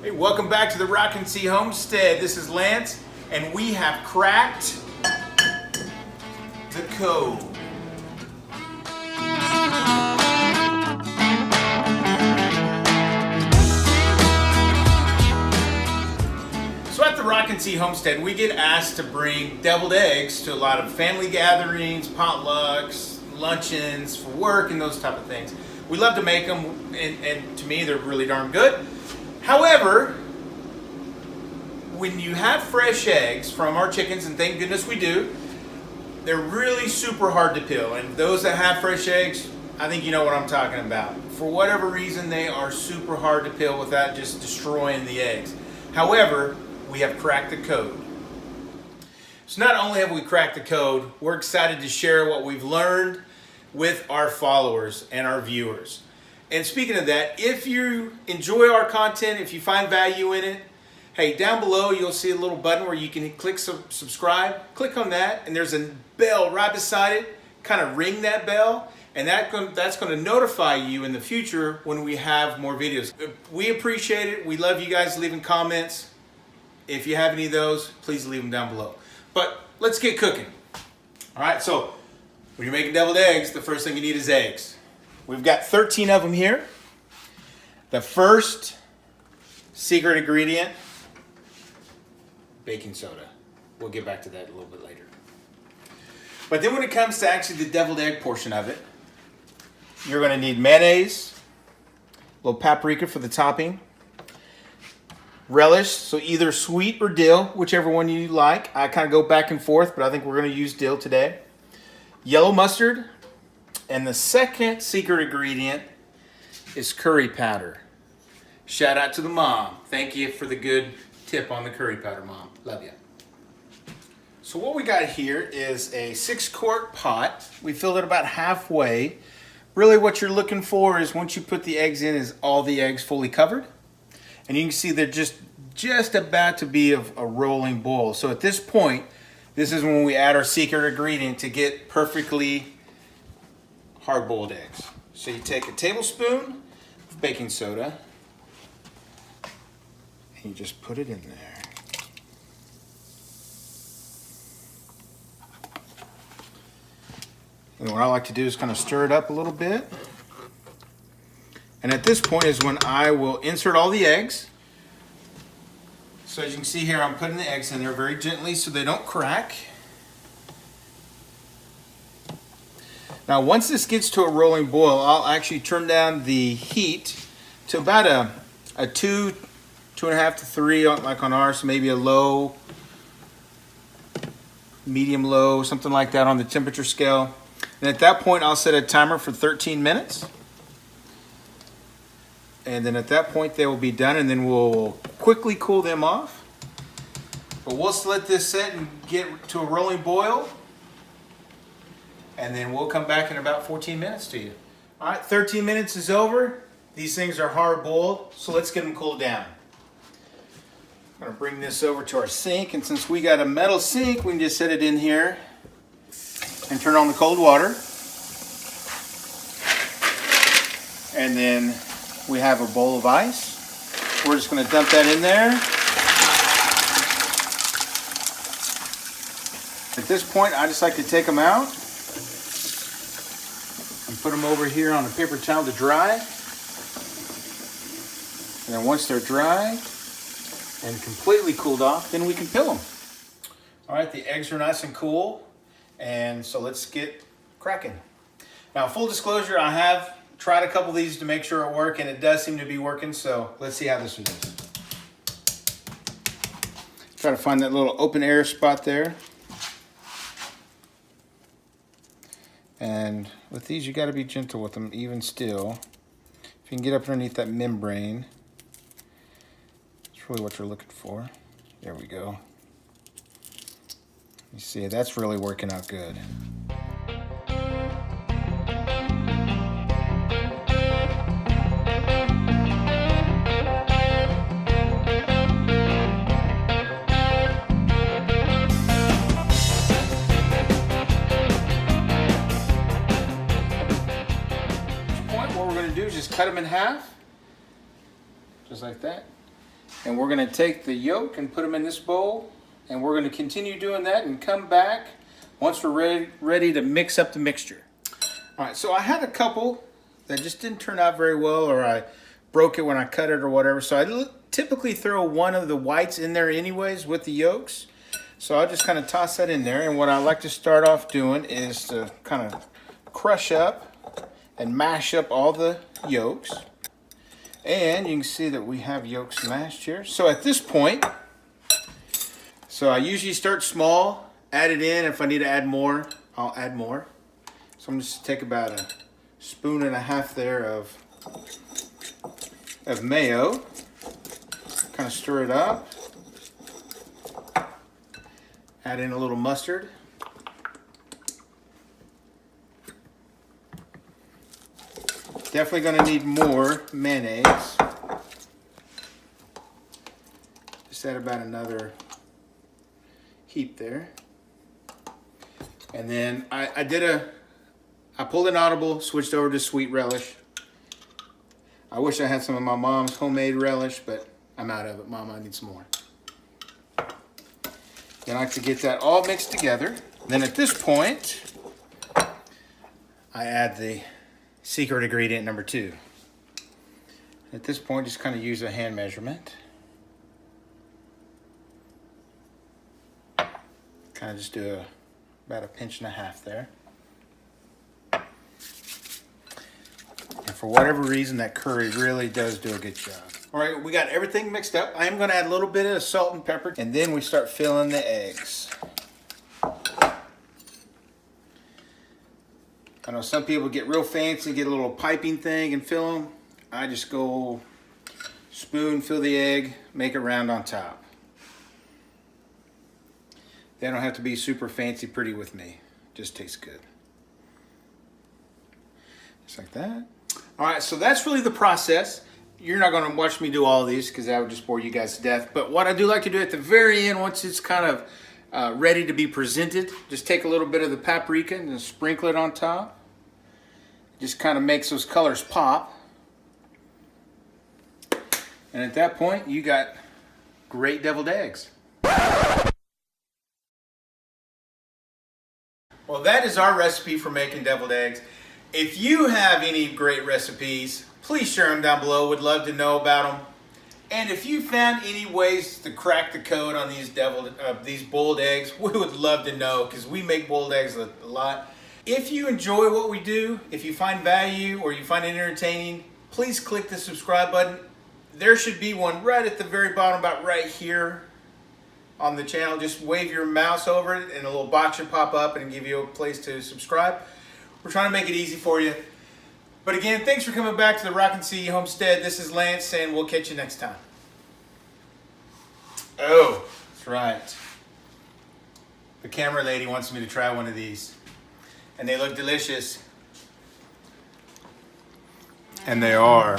Hey, welcome back to the Rocking C Homestead. This is Lance, and we have cracked the code. So at the Rocking C Homestead, we get asked to bring deviled eggs to a lot of family gatherings, potlucks, luncheons for work, and those type of things. We love to make them, and to me, they're really darn good. However, when you have fresh eggs from our chickens, and thank goodness we do, they're really super hard to peel. And those that have fresh eggs, I think you know what I'm talking about. For whatever reason, they are super hard to peel without just destroying the eggs. However, we have cracked the code. So not only have we cracked the code, we're excited to share what we've learned with our followers and our viewers. And speaking of that, if you enjoy our content, if you find value in it, hey, down below you'll see a little button where you can click subscribe. Click on that, and there's a bell right beside it. Kind of ring that bell, and that's going to notify you in the future when we have more videos. We appreciate it. We love you guys leaving comments. If you have any of those, please leave them down below. But let's get cooking. All right, so when you're making deviled eggs, the first thing you need is eggs. We've got 13 of them here. The first secret ingredient, baking soda. We'll get back to that a little bit later. But then when it comes to actually the deviled egg portion of it, you're going to need mayonnaise, a little paprika for the topping, relish, so either sweet or dill, whichever one you like. I kind of go back and forth, but I think we're going to use dill today. Yellow mustard, and the second secret ingredient is curry powder. Shout out to the mom. Thank you for the good tip on the curry powder, Mom. Love you. So what we got here is a 6-quart pot. We filled it about halfway. Really what you're looking for is once you put the eggs in is all the eggs fully covered. And you can see they're just about to be a rolling boil. So at this point, this is when we add our secret ingredient to get perfectly hard-boiled eggs. So you take a tablespoon of baking soda and you just put it in there. And what I like to do is kind of stir it up a little bit. And at this point is when I will insert all the eggs. So as you can see here, I'm putting the eggs in there very gently so they don't crack. Now once this gets to a rolling boil, I'll actually turn down the heat to about a 2, 2.5 to 3, like on ours, maybe a low, medium low, something like that on the temperature scale. And at that point, I'll set a timer for 13 minutes. And then at that point, they will be done, and then we'll quickly cool them off. But we'll let this set and get to a rolling boil. And then we'll come back in about 14 minutes to you. All right, 13 minutes is over. These things are hard boiled, so let's get them cooled down. I'm gonna bring this over to our sink, and since we got a metal sink, we can just set it in here and turn on the cold water. And then we have a bowl of ice. We're just gonna dump that in there. At this point, I just like to take them out and put them over here on a paper towel to dry. And then once they're dry and completely cooled off, then we can peel them. All right, the eggs are nice and cool, and so let's get cracking. Now, full disclosure, I have tried a couple of these to make sure it works, and it does seem to be working, so let's see how this one is. Try to find that little open air spot there. And with these, you got to be gentle with them, even still. If you can get up underneath that membrane, that's really what you're looking for. There we go. You see, that's really working out good. What we're going to do is just cut them in half, just like that. And we're going to take the yolk and put them in this bowl. And we're going to continue doing that and come back once we're ready to mix up the mixture. All right, so I had a couple that just didn't turn out very well, or I broke it when I cut it or whatever. So I typically throw one of the whites in there anyways with the yolks. So I'll just kind of toss that in there. And what I like to start off doing is to kind of crush up and mash up all the yolks. And you can see that we have yolks mashed here. So at this point, so I usually start small, add it in. If I need to add more, I'll add more. So I'm just take about a spoon and a half there of mayo. Kind of stir it up. Add in a little mustard. Definitely going to need more mayonnaise. Just add about another heap there. And then I pulled an audible, switched over to sweet relish. I wish I had some of my mom's homemade relish, but I'm out of it. Mom, I need some more. Then I like to get that all mixed together. Then at this point, I add the secret ingredient number 2. At this point, just kind of use a hand measurement. Kind of just do about a pinch and a half there. And for whatever reason, that curry really does do a good job. All right, we got everything mixed up. I am going to add a little bit of salt and pepper, and then we start filling the eggs. I know some people get real fancy, get a little piping thing and fill them. I just go spoon, fill the egg, make it round on top. They don't have to be super fancy pretty with me. Just tastes good. Just like that. All right, so that's really the process. You're not going to watch me do all of these because that would just bore you guys to death. But what I do like to do at the very end, once it's kind of ready to be presented, just take a little bit of the paprika and just sprinkle it on top. Just kind of makes those colors pop. And at that point, you got great deviled eggs. Well, that is our recipe for making deviled eggs. If you have any great recipes, please share them down below. Would love to know about them. And if you found any ways to crack the code on these boiled eggs, we would love to know because we make boiled eggs a lot. If you enjoy what we do, if you find value or you find it entertaining, please click the subscribe button. There should be one right at the very bottom, about right here on the channel. Just wave your mouse over it and a little box should pop up and give you a place to subscribe. We're trying to make it easy for you. But again, thanks for coming back to the Rocking C Homestead. This is Lance, and we'll catch you next time. Oh, that's right. The camera lady wants me to try one of these. And they look delicious. And they are.